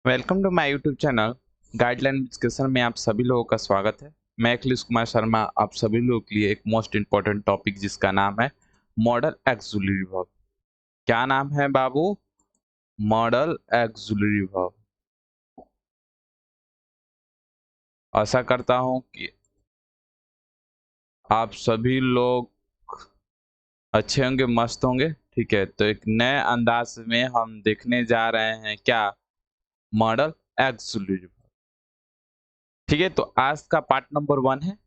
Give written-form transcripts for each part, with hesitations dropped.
Welcome to my YouTube channel guideline discussion में आप सभी लोगों का स्वागत है। मैं अखिलेश कुमार शर्मा आप सभी लोगों के लिए एक मोस्ट इम्पोर्टेंट टॉपिक जिसका नाम है मॉडल एक्सुलरी वर्ब। क्या नाम है बाबू? Modal auxiliary verb. आशा करता हूं कि आप सभी लोग अच्छे होंगे, मस्त होंगे। ठीक है, तो एक नए अंदाज में हम देखने जा रहे हैं क्या मॉडल एक्सुलरी वर्ब। ठीक है, तो आज का पार्ट नंबर 1 है।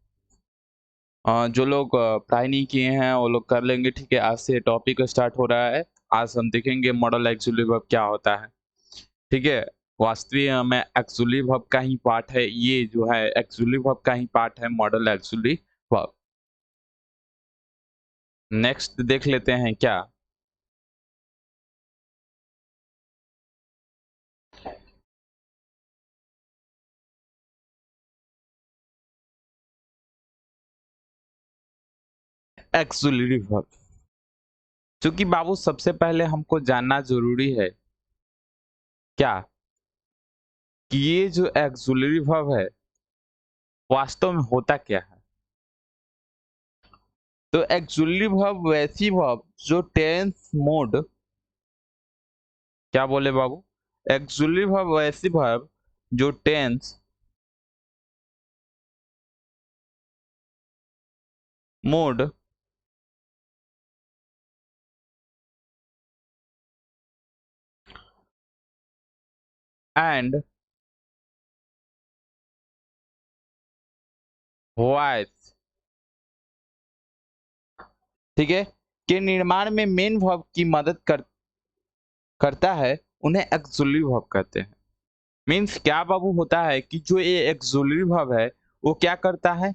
जो लोग पढ़ाई नहीं किए हैं वो लोग कर लेंगे। ठीक है, आज से टॉपिक स्टार्ट हो रहा है। आज हम देखेंगे मॉडल एक्चुअली वर्ब क्या होता है। ठीक है, वास्तविक में एक्चुअली वर्ब का ही पार्ट है। ये जो है एक्चुअली वर्ब का ही पार्ट है मॉडल एक्चुअली वर्ब। नेक्स्ट देख लेते हैं क्या एक्चुअली वर्ब। क्योंकि बाबू सबसे पहले हमको जानना जरूरी है क्या कि ये जो एक्चुअली वर्ब है वास्तव में होता क्या है। तो एक्चुअली वर्ब वैसी वर्ब जो टेंस मोड, क्या बोले बाबू? एक्चुअली वर्ब वैसी वर्ब जो टेंस मोड एंड वॉइस, ठीक है, के निर्माण में मेन वर्ब की मदद करता है, उन्हें एक्चुअली वर्ब कहते हैं। मीन्स क्या बाबू होता है कि जो ये एक्चुअली वर्ब है वो क्या करता है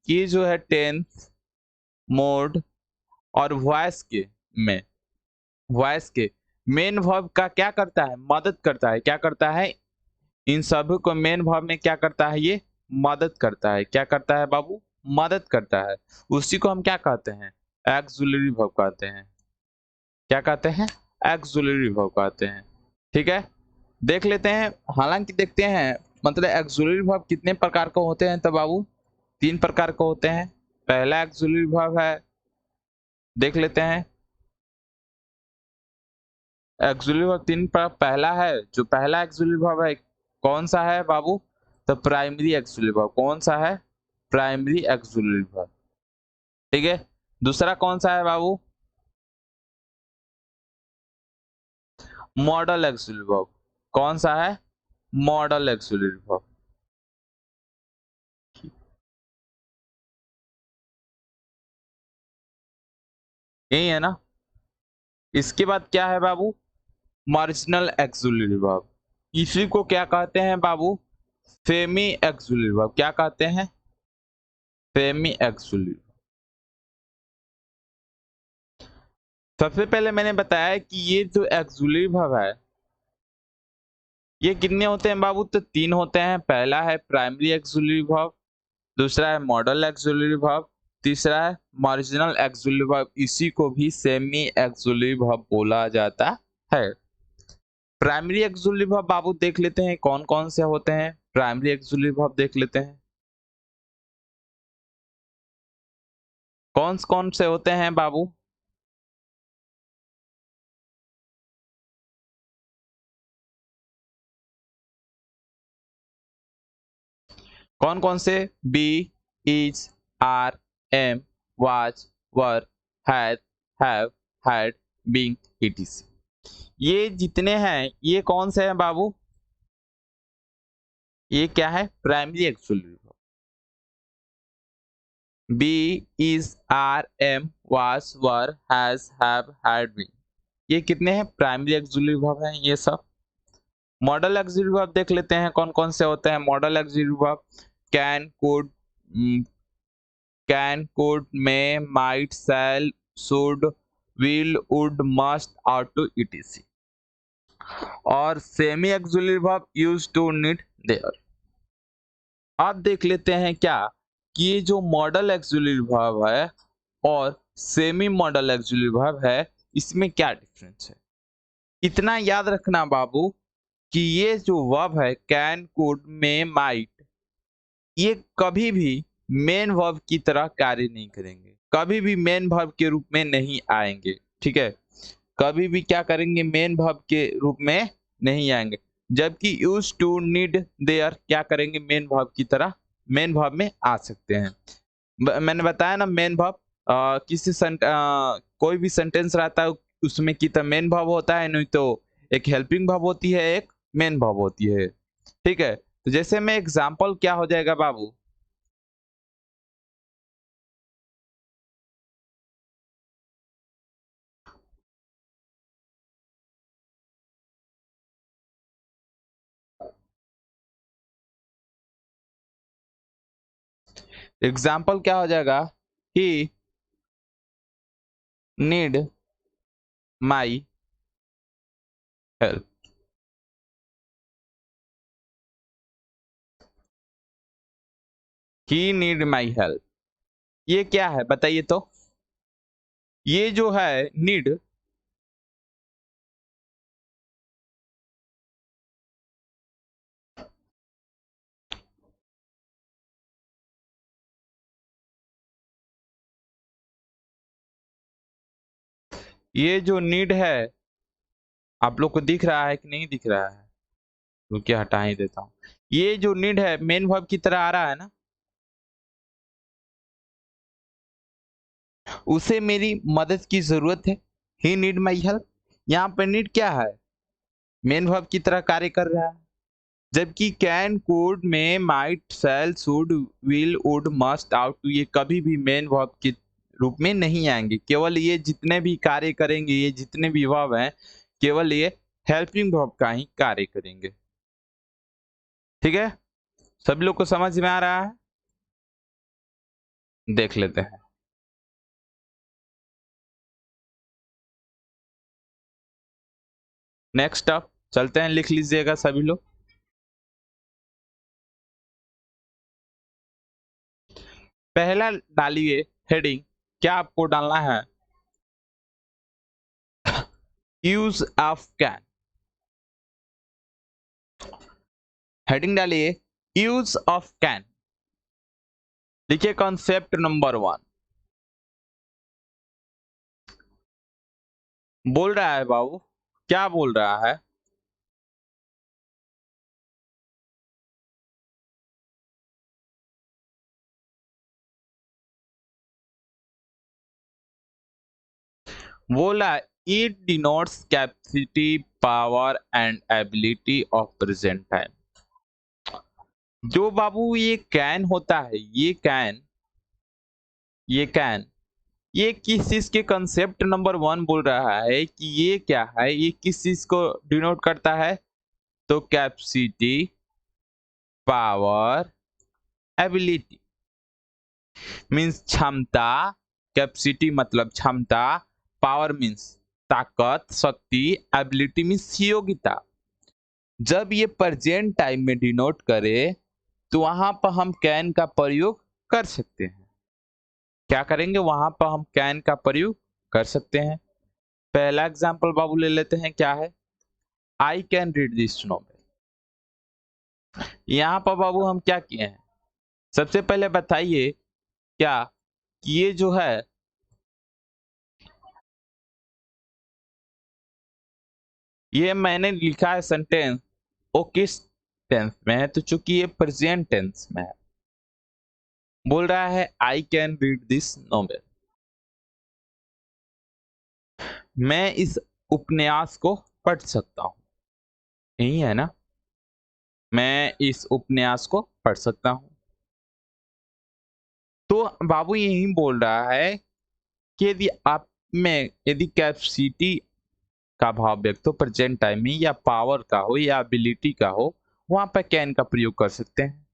कि जो है टेंस मोड और वॉइस के में वॉइस के मेन वर्ब का क्या करता है, मदद करता है। क्या करता है? इन सभी को मेन वर्ब में क्या करता है, ये मदद करता है। क्या करता है बाबू? मदद करता है। उसी को हम क्या कहते हैं? एक्सुलरी वर्ब कहते हैं। क्या कहते हैं? एक्सुलरी वर्ब कहते हैं। ठीक है, देख लेते हैं। हालांकि देखते हैं मतलब एक्सुलरी वर्ब कितने प्रकार के होते हैं। तो बाबू 3 प्रकार के होते हैं। पहला एक्सुलरी वर्ब है, देख लेते हैं। एक्सुलरी वर्ब 3 पहला है, जो पहला एक्सुलरी वर्ब है कौन सा है बाबू? तो प्राइमरी एक्सुलरी वर्ब। कौन सा है? Primary auxiliary verb. ठीक है, दूसरा कौन सा है बाबू? Modal auxiliary verb. कौन सा है? Modal auxiliary verb. यही है ना। इसके बाद क्या है बाबू? Marginal auxiliary verb. इसी को क्या कहते हैं बाबू? फेमी एक्सुलरी वर्ब। क्या कहते हैं? फेमी एक्सुलरी। सबसे पहले मैंने बताया कि ये जो एक्सुलरी वर्ब है ये कितने होते हैं बाबू? तो 3 होते हैं। पहला है प्राइमरी एक्सुलरी वर्ब, दूसरा है मॉडल एक्सुलरी वर्ब, तीसरा है मार्जिनल एक्सुलरी वर्ब। इसी को भी सेमी एक्सुलरी वर्ब बोला जाता है। प्राइमरी एक्सुलरी वर्ब बाबू देख लेते हैं कौन कौन से होते हैं। प्राइमरी एक्सुलरी वर्ब देख लेते हैं कौन से होते हैं बाबू। कौन कौन से? Be, is, are, am, was, were, had, have, had, being, ETC. ये जितने हैं ये कौन से हैं बाबू? ये क्या है? Primary auxiliary verb. Be, is, are, am, was, were, has, have, had, been, ये कितने हैं? प्राइमरी एक्सुलरी वर्ब हैं ये सब। मॉडल एक्सुलरी वर्ब देख लेते हैं कौन कौन से होते हैं। Modal auxiliary verb can, could, can, could, may, might, shall, should, will, would, must, ought to, etc। और semi auxiliary verb used to, need, dare. अब देख लेते हैं क्या कि ये जो मॉडल एक्सुलरी वर्ब है और सेमी मॉडल एक्सुलरी वर्ब है इसमें क्या डिफरेंस है। इतना याद रखना बाबू कि ये जो वर्ब है कैन, कुड, मे, माइट, ये कभी भी मेन वर्ब की तरह कार्य नहीं करेंगे, कभी भी मेन वर्ब के रूप में नहीं आएंगे। ठीक है, कभी भी क्या करेंगे, मेन वर्ब के रूप में नहीं आएंगे। जबकि यूज टू, नीड, देयर क्या करेंगे, मेन वर्ब की तरह मेन वर्ब में आ सकते हैं। मैंने बताया ना, मेन वर्ब कोई भी सेंटेंस रहता है उसमें की तो मेन वर्ब होता है, नहीं तो एक हेल्पिंग वर्ब होती है, एक मेन वर्ब होती है। ठीक है, तो जैसे में एग्जांपल क्या हो जाएगा बाबू, एग्जाम्पल क्या हो जाएगा, he need my help. He need my help, ये क्या है बताइए तो, ये जो है नीड, ये जो नीड है आप लोग को दिख रहा है कि नहीं दिख रहा है, रुकिए हटा ही देता हूँ। ये जो नीड है मेन वर्ब की तरह आ रहा है ना, उसे मेरी मदद की जरूरत है, ही नीड माई हेल्प। यहाँ पे नीड क्या है, मेन वर्ब की तरह कार्य कर रहा है। जबकि can, could, may, might, shall, should, will, would, must, ought to, ये कभी भी मेन वर्ब के रूप में नहीं आएंगे। केवल ये जितने भी कार्य करेंगे, ये जितने भी वर्ब हैं, केवल ये हेल्पिंग वर्ब का ही कार्य करेंगे। ठीक है, सभी लोग को समझ में आ रहा है, देख लेते हैं। नेक्स्ट अप चलते हैं, लिख लीजिएगा सभी लोग। पहला डालिए हेडिंग, क्या आपको डालना है, यूज ऑफ कैन। हेडिंग डालिए यूज ऑफ कैन, लिखिए कॉन्सेप्ट नंबर 1। बोल रहा है बाबू, क्या बोल रहा है, बोला it denotes capacity, power and ability of present time. जो बाबू ये कैन होता है, ये कैन ये किस चीज के कंसेप्ट नंबर 1 बोल रहा है कि ये क्या है, ये किस चीज को डिनोट करता है, तो कैपेसिटी, पावर, एबिलिटी, मीन्स क्षमता, कैपेसिटी मतलब क्षमता, पावर मीन्स ताकत, शक्ति, एबिलिटी मीन्स योग्यता। जब ये प्रेजेंट टाइम में डिनोट करे तो वहां पर हम कैन का प्रयोग कर सकते हैं। क्या करेंगे, वहां पर हम कैन का प्रयोग कर सकते हैं। पहला एग्जांपल बाबू ले लेते हैं, क्या है, I can read this novel. यहाँ पर बाबू हम क्या किए हैं, सबसे पहले बताइए क्या कि ये जो है, ये मैंने लिखा है सेंटेंस, वो किस टेंस में है, तो चूंकि ये प्रेजेंट टेंस में है, बोल रहा है I can read this novel, मैं इस उपन्यास को पढ़ सकता हूँ, यही है ना, मैं इस उपन्यास को पढ़ सकता हूँ। तो बाबू यही बोल रहा है कि यदि आप में यदि कैपेसिटी का भाव व्यक्त हो प्रेजेंट टाइम में, या पावर का हो या एबिलिटी का हो, वहां पर कैन का प्रयोग कर सकते हैं।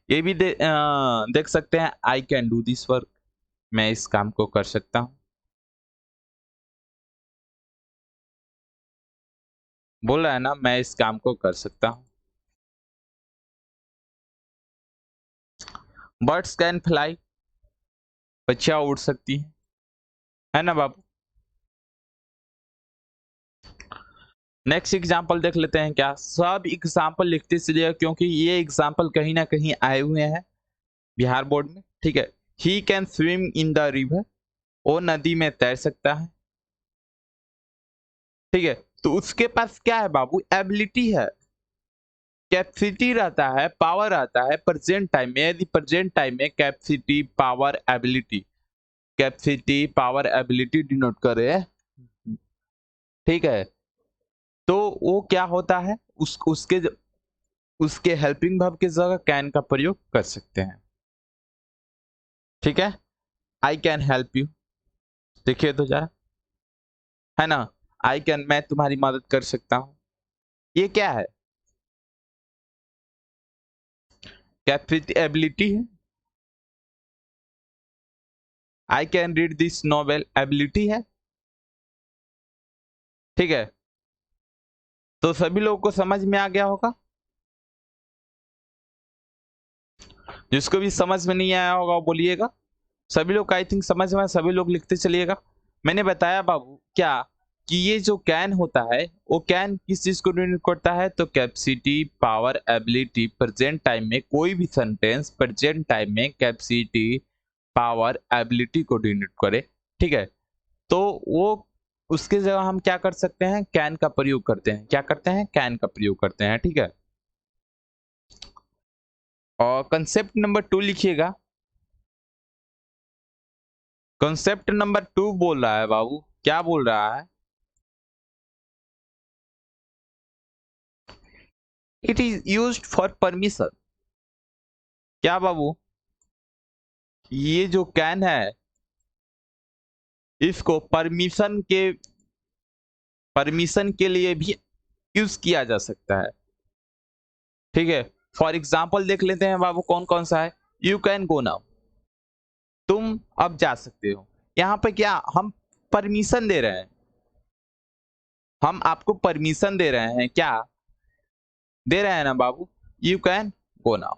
ये भी देख सकते हैं, I can do this work, मैं इस काम को कर सकता हूँ, बोल रहा है ना, मैं इस काम को कर सकता हूँ। बर्ड्स कैन फ्लाई, पक्षियां उड़ सकती है ना बाबू। नेक्स्ट एग्जाम्पल देख लेते हैं। क्या सब एग्जाम्पल लिखते चलिए क्योंकि ये एग्जाम्पल कहीं ना कहीं आए हुए हैं बिहार बोर्ड में। ठीक है, he can swim in the river, वो नदी में तैर सकता है। ठीक है, तो उसके पास क्या है बाबू, एबिलिटी है, कैपेसिटी रहता है, पावर आता है प्रेजेंट टाइम में। यदि प्रेजेंट टाइम में capacity power ability, capacity power ability denote करे, ठीक है, तो वो क्या होता है, उसके हेल्पिंग वर्ब की जगह कैन का प्रयोग कर सकते हैं। ठीक है, आई कैन हेल्प यू, देखिए तो जरा, है ना, आई कैन, मैं तुम्हारी मदद कर सकता हूं, ये क्या है, कैपेसिटी एबिलिटी है। I can read this novel ability है। ठीक है, तो सभी लोगों को समझ में आ गया होगा। जिसको भी समझ में नहीं आया होगा वो बोलिएगा। सभी लोग आई थिंक समझ में, सभी लोग लिखते चलिएगा। मैंने बताया बाबू क्या कि ये जो कैन होता है वो कैन किस चीज को डिनोट करता है, तो capacity power ability, present time में कोई भी सेंटेंस प्रेजेंट टाइम में कैपेसिटी पावर एबिलिटी को डिनोट करे। ठीक है, तो वो उसके जगह हम क्या कर सकते हैं, कैन का प्रयोग करते हैं। क्या करते हैं, कैन का प्रयोग करते हैं। ठीक है, और कंसेप्ट नंबर 2 लिखिएगा। कंसेप्ट नंबर 2 बोल रहा है बाबू, क्या बोल रहा है, it is used for permission. क्या बाबू, ये जो कैन है इसको परमिशन के लिए भी यूज किया जा सकता है। ठीक है, फॉर एग्जाम्पल देख लेते हैं बाबू कौन कौन सा है। यू कैन गो नाउ, तुम अब जा सकते हो। यहाँ पे क्या हम परमिशन दे रहे हैं, हम आपको परमिशन दे रहे हैं, क्या दे रहे हैं ना बाबू, यू कैन गो नाउ।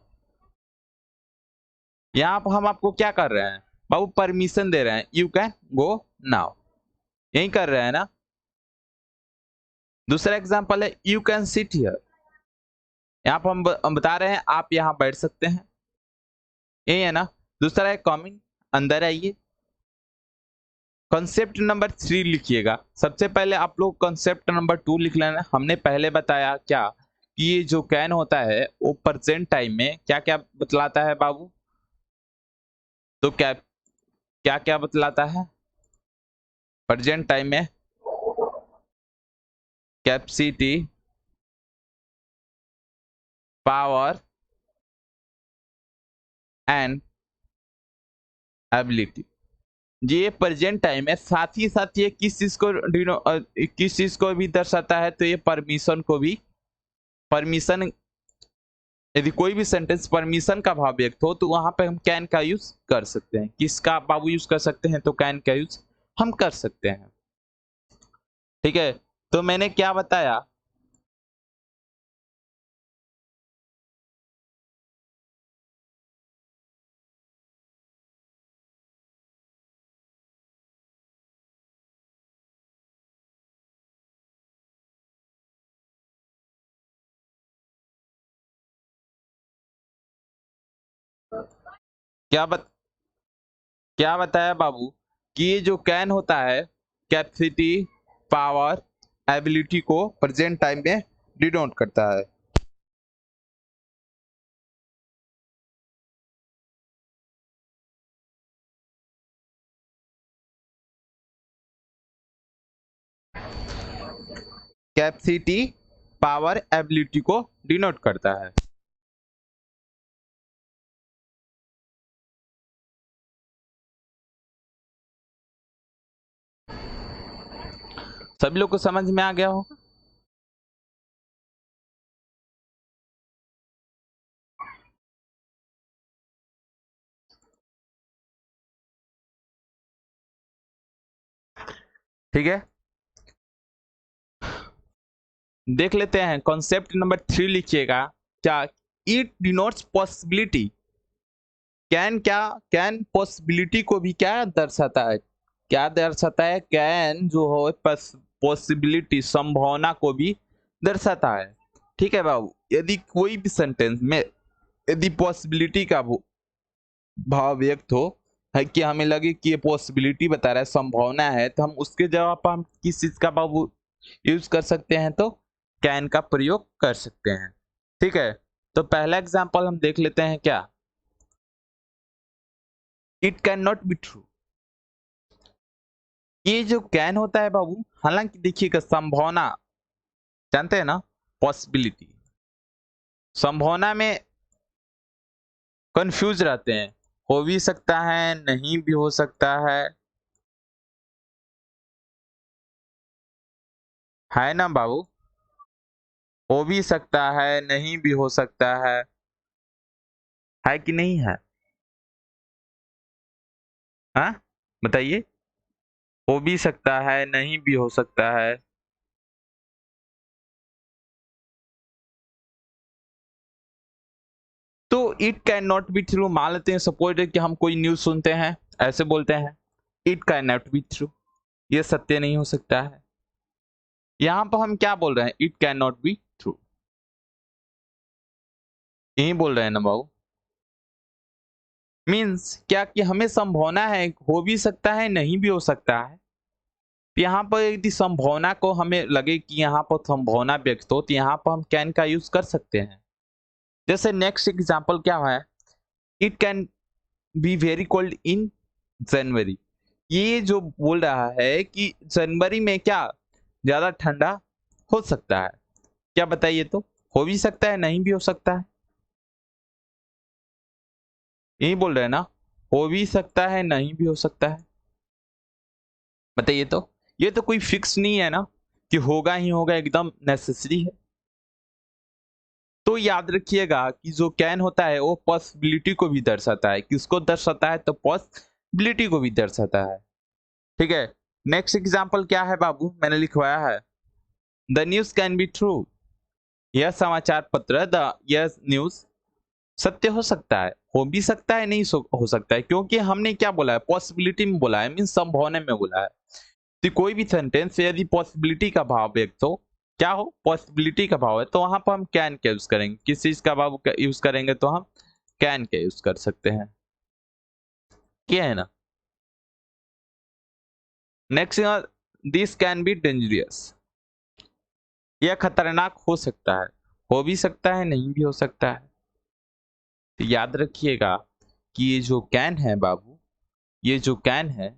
यहाँ पर हम आपको क्या कर रहे हैं बाबू, परमिशन दे रहे हैं, यू कैन गो नाउ, यही कर रहे हैं ना। दूसरा एग्जांपल है यू कैन सिट हियर, यहाँ पर हम बता रहे हैं आप यहाँ बैठ सकते हैं, यही है ना। दूसरा है कमिंग, अंदर आइए। कॉन्सेप्ट नंबर 3 लिखिएगा। सबसे पहले आप लोग कॉन्सेप्ट नंबर 2 लिख लेना। हमने पहले बताया क्या कि ये जो कैन होता है वो प्रेजेंट टाइम में क्या क्या बतलाता है बाबू, तो क्या क्या क्या बतलाता है, प्रेजेंट टाइम में कैपेसिटी पावर एंड एबिलिटी। ये प्रेजेंट टाइम है, साथ ही साथ ये किस चीज को भी दर्शाता है, तो ये परमिशन को भी, परमिशन, यदि कोई भी सेंटेंस परमिशन का भाव व्यक्त हो तो वहां पे हम कैन का यूज कर सकते हैं। किसका बाबू यूज कर सकते हैं, तो कैन का यूज हम कर सकते हैं। ठीक है, तो मैंने क्या बताया, क्या बत, क्या बताया बाबू कि ये जो कैन होता है कैपेसिटी पावर एबिलिटी को प्रेजेंट टाइम में डिनोट करता है। कैपेसिटी पावर एबिलिटी को डिनोट करता है। सभी लोग को समझ में आ गया हो। ठीक है, देख लेते हैं कॉन्सेप्ट नंबर 3 लिखिएगा। क्या, इट डिनोट्स पॉसिबिलिटी, कैन क्या, कैन पॉसिबिलिटी को भी क्या दर्शाता है, क्या दर्शाता है, कैन जो हो पॉसिबिलिटी, संभावना को भी दर्शाता है। ठीक है बाबू, यदि कोई भी सेंटेंस में यदि पॉसिबिलिटी का भाव व्यक्त हो है कि हमें लगे कि ये पॉसिबिलिटी बता रहा है, संभावना है, तो हम उसके जवाब पर हम किस चीज का बाबू यूज कर सकते हैं, तो कैन का प्रयोग कर सकते हैं। ठीक है, तो पहला एग्जांपल हम देख लेते हैं क्या, it can not be true. ये जो कैन होता है बाबू, हालांकि देखिएगा संभावना जानते हैं ना, पॉसिबिलिटी, संभावना में कंफ्यूज रहते हैं, हो भी सकता है नहीं भी हो सकता है ना बाबू, हो भी सकता है नहीं भी हो सकता है कि नहीं है? हाँ बताइए, हो भी सकता है नहीं भी हो सकता है। तो it can not be true, मान लेते हैं सपोज कि हम कोई न्यूज सुनते हैं, ऐसे बोलते हैं it can not be true, ये सत्य नहीं हो सकता है। यहां पर हम क्या बोल रहे हैं, it can not be true, यही बोल रहे हैं ना बाबू। मीन्स क्या कि हमें संभावना है, हो भी सकता है नहीं भी हो सकता है। यहाँ पर यदि संभावना को हमें लगे कि यहाँ पर संभावना व्यक्त हो, तो यहाँ पर हम कैन का यूज कर सकते हैं। जैसे नेक्स्ट एग्जांपल क्या है, it can be very cold in January. ये जो बोल रहा है कि जनवरी में क्या ज्यादा ठंडा हो सकता है, क्या बताइए, तो हो भी सकता है नहीं भी हो सकता है, यही बोल रहे हैं ना, हो भी सकता है नहीं भी हो सकता है। बताइए तो, ये तो कोई फिक्स नहीं है ना कि होगा ही होगा, एकदम नेसेसरी है। तो याद रखिएगा कि जो कैन होता है वो पॉसिबिलिटी को भी दर्शाता है, किसको दर्शाता है, तो पॉसिबिलिटी को भी दर्शाता है। ठीक है, नेक्स्ट एग्जांपल क्या है बाबू, मैंने लिखवाया है, the news can be true. यह समाचार पत्र, द यह न्यूज सत्य हो सकता है, हो भी सकता है नहीं हो सकता है, क्योंकि हमने क्या बोला है, पॉसिबिलिटी में बोला है, मीन संभावना में बोला है। तो कोई भी सेंटेंस यदि पॉसिबिलिटी का भाव व्यक्त हो, क्या हो, पॉसिबिलिटी का भाव है, तो वहां पर हम कैन का यूज करेंगे। किस चीज का भाव यूज करेंगे, तो हम कैन का यूज कर सकते हैं, क्या है ना। Next, this can be dangerous, यह खतरनाक हो सकता है, हो भी सकता है नहीं भी हो सकता है। तो याद रखिएगा कि ये जो कैन है बाबू, ये जो कैन है,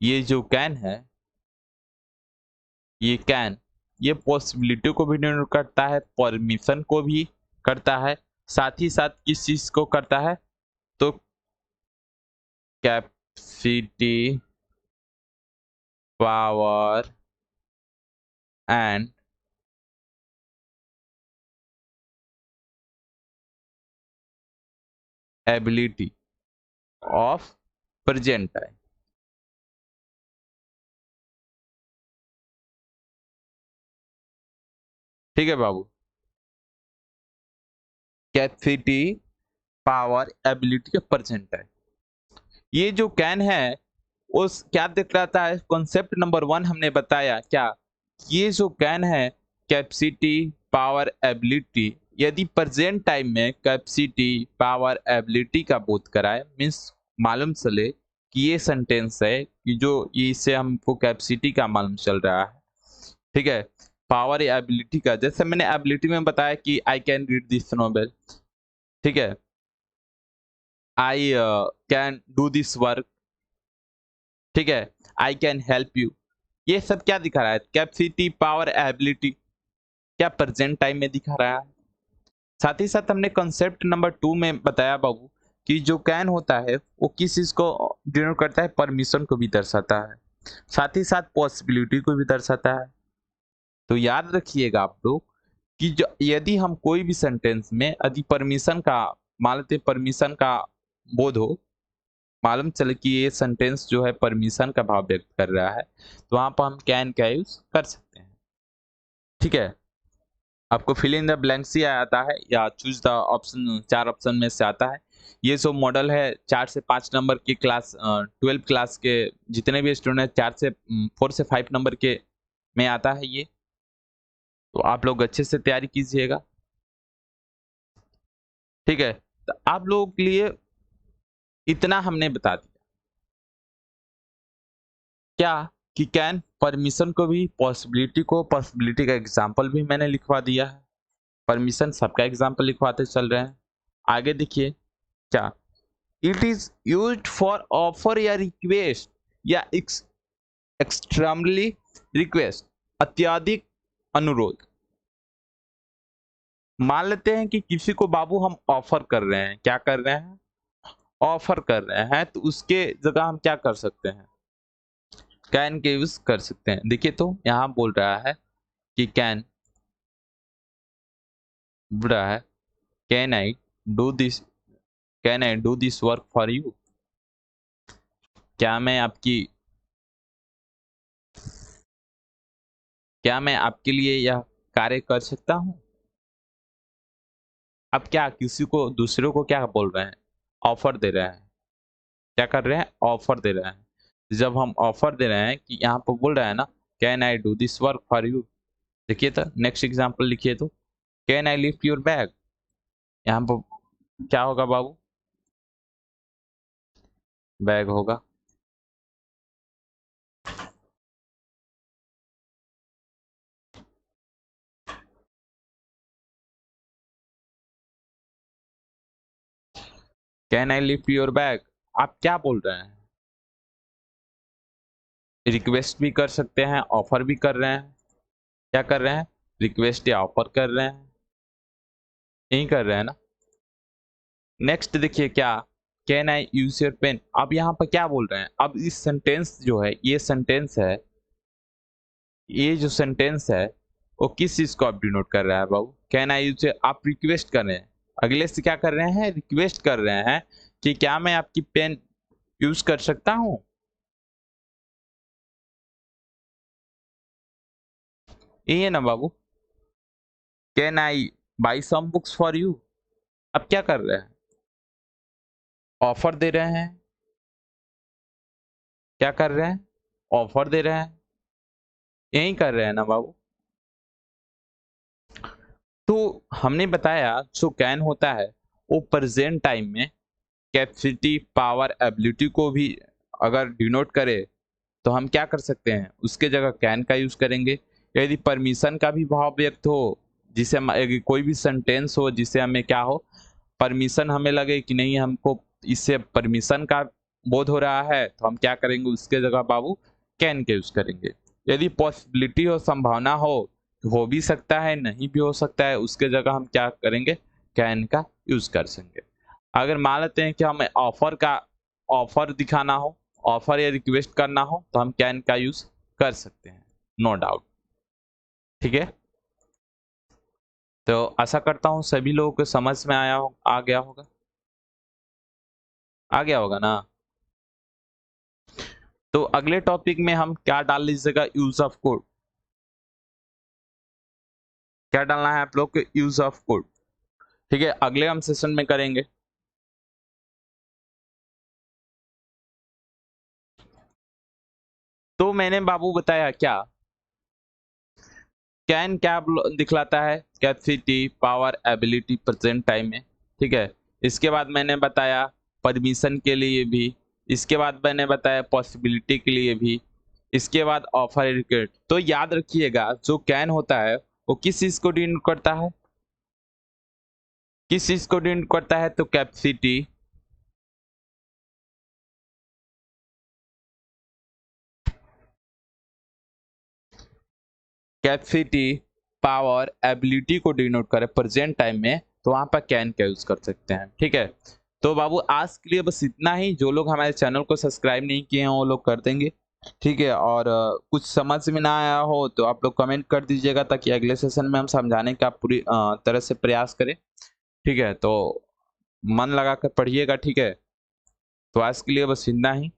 ये जो कैन है, ये कैन, ये पॉसिबिलिटी को भी डिनोट करता है, परमिशन को भी करता है, साथ ही साथ किस चीज को करता है, तो capacity, power and ability of present time. ठीक है बाबू, capacity, power, ability of present time. ये जो कैन है उस क्या दिखलाता है, कॉन्सेप्ट नंबर 1 हमने बताया क्या, ये जो कैन है, कैपेसिटी, पावर, एबिलिटी, यदि प्रेजेंट टाइम में कैपेसिटी, पावर, एबिलिटी का बोध कराए, मीन्स मालूम चले कि ये सेंटेंस है कि जो इससे हमको कैपेसिटी का मालूम चल रहा है, ठीक है, पावर या एबिलिटी का, जैसे मैंने एबिलिटी में बताया कि I can read this novel, ठीक है, I can do this work, ठीक है, आई कैन हेल्प यू, ये सब क्या दिखा रहा है, कैपेसिटी, पावर, एबिलिटी, क्या प्रेजेंट टाइम में दिखा रहा है। साथ ही साथ हमने कॉन्सेप्ट नंबर 2 में बताया बाबू कि जो कैन होता है वो किस चीज को डिनोट करता है, परमिशन को भी दर्शाता है, साथ ही साथ पॉसिबिलिटी को भी दर्शाता है। तो याद रखिएगा आप लोग कि जो यदि हम कोई भी सेंटेंस में यदि परमिशन का, मान लेते परमिशन का बोध हो, मालूम चले कि ये सेंटेंस जो है परमिशन का भाव व्यक्त कर रहा है, तो वहां पर हम कैन का यूज कर सकते हैं। ठीक है, आपको फिल इन द ब्लैंक्स ही आता है या चूज द ऑप्शन, 4 ऑप्शन में से आता है, ये जो मॉडल है 4 से 5 नंबर की क्लास 12 क्लास के जितने भी स्टूडेंट 4 से 5 नंबर के में आता है ये। तो आप लोग अच्छे से तैयारी कीजिएगा, ठीक है। तो आप लोगों के लिए इतना हमने बता दिया क्या कि कैन परमिशन को भी पॉसिबिलिटी का एग्जाम्पल भी मैंने लिखवा दिया है। परमिशन सबका एग्जाम्पल लिखवाते चल रहे हैं। आगे देखिए क्या, it is used for offer या रिक्वेस्ट या एक्सट्रीमली रिक्वेस्ट, अत्यधिक अनुरोध। मान लेते हैं कि किसी को बाबू हम ऑफर कर रहे हैं, क्या कर रहे हैं, ऑफर कर रहे हैं, तो उसके जगह हम क्या कर सकते हैं, कैन के यूज कर सकते हैं। देखिए तो यहां बोल रहा है कि कैन बोल रहा है can I do this, can I do this work for you, क्या मैं आपके लिए यह कार्य कर सकता हूं। अब क्या किसी को दूसरों को क्या बोल रहे हैं, ऑफर दे रहे हैं, क्या कर रहे हैं, ऑफर दे रहे हैं। जब हम ऑफर दे रहे हैं कि यहाँ पर बोल रहा है ना can I do this work for you, देखिए तो नेक्स्ट एग्जांपल लिखिए तो can I lift your bag, यहाँ पर क्या होगा बाबू, बैग होगा। Can I lift your bag, आप क्या बोल रहे हैं, रिक्वेस्ट भी कर सकते हैं, ऑफर भी कर रहे हैं, क्या कर रहे हैं, रिक्वेस्ट या ऑफर कर रहे हैं, यही कर रहे हैं ना। नेक्स्ट देखिए क्या, can I use your pen, अब यहाँ पर क्या बोल रहे हैं, अब इस सेंटेंस जो है, ये सेंटेंस है, ये जो सेंटेंस है वो किस चीज को आप डिनोट कर रहा है बाबू, कैन आई यूज, आप रिक्वेस्ट कर रहे हैं, अगले से क्या कर रहे हैं, रिक्वेस्ट कर रहे हैं कि क्या मैं आपकी पेन यूज कर सकता हूं। यही है ना बाबू, can I buy some books for you, अब क्या कर रहे हैं, ऑफर दे रहे हैं, क्या कर रहे हैं, ऑफर दे रहे हैं, यही कर रहे हैं ना बाबू। तो हमने बताया जो कैन होता है वो प्रेजेंट टाइम में कैपेसिटी, पावर, एबिलिटी को भी अगर डिनोट करे तो हम क्या कर सकते हैं, उसके जगह कैन का यूज करेंगे। यदि परमिशन का भी भाव व्यक्त हो, जिसे कोई भी सेंटेंस हो जिसे हमें क्या हो, परमिशन हमें लगे कि नहीं हमको इससे परमिशन का बोध हो रहा है, तो हम क्या करेंगे, उसके जगह बाबू कैन के यूज करेंगे। यदि पॉसिबिलिटी हो, संभावना हो भी सकता है, नहीं भी हो सकता है, उसके जगह हम क्या करेंगे, कैन का यूज कर सकेंगे। अगर मान लेते हैं कि हमें ऑफर दिखाना हो, ऑफर या रिक्वेस्ट करना हो, तो हम कैन का यूज कर सकते हैं, नो डाउट, ठीक है। तो आशा करता हूँ सभी लोगों को समझ में आ गया होगा, आ गया होगा ना। तो अगले टॉपिक में हम क्या डाल लीजिएगा, यूज ऑफ कोड, क्या डालना है आप लोग को, यूज ऑफ कोड, ठीक है, अगले हम सेशन में करेंगे। तो मैंने बाबू बताया क्या, कैन क्या दिखलाता है, capacity, power, ability present time में, ठीक है। इसके बाद मैंने बताया परमिशन के लिए भी, इसके बाद मैंने बताया पॉसिबिलिटी के लिए भी, इसके बाद ऑफर रिक्वेस्ट। तो याद रखिएगा जो कैन होता है वो किस चीज को डिनोट करता है, किस चीज को डिनोट करता है, तो कैपेसिटी, कैपेसिटी, पावर, एबिलिटी को डिनोट करे प्रेजेंट टाइम में, तो वहां पर कैन का यूज कर सकते हैं, ठीक है। तो बाबू आज के लिए बस इतना ही, जो लोग हमारे चैनल को सब्सक्राइब नहीं किए हैं वो लोग कर देंगे, ठीक है। और कुछ समझ में ना आया हो तो आप लोग कमेंट कर दीजिएगा, ताकि अगले सेशन में हम समझाने का पूरी तरह से प्रयास करें, ठीक है। तो मन लगा कर पढ़िएगा, ठीक है। तो आज के लिए बस इतना ही।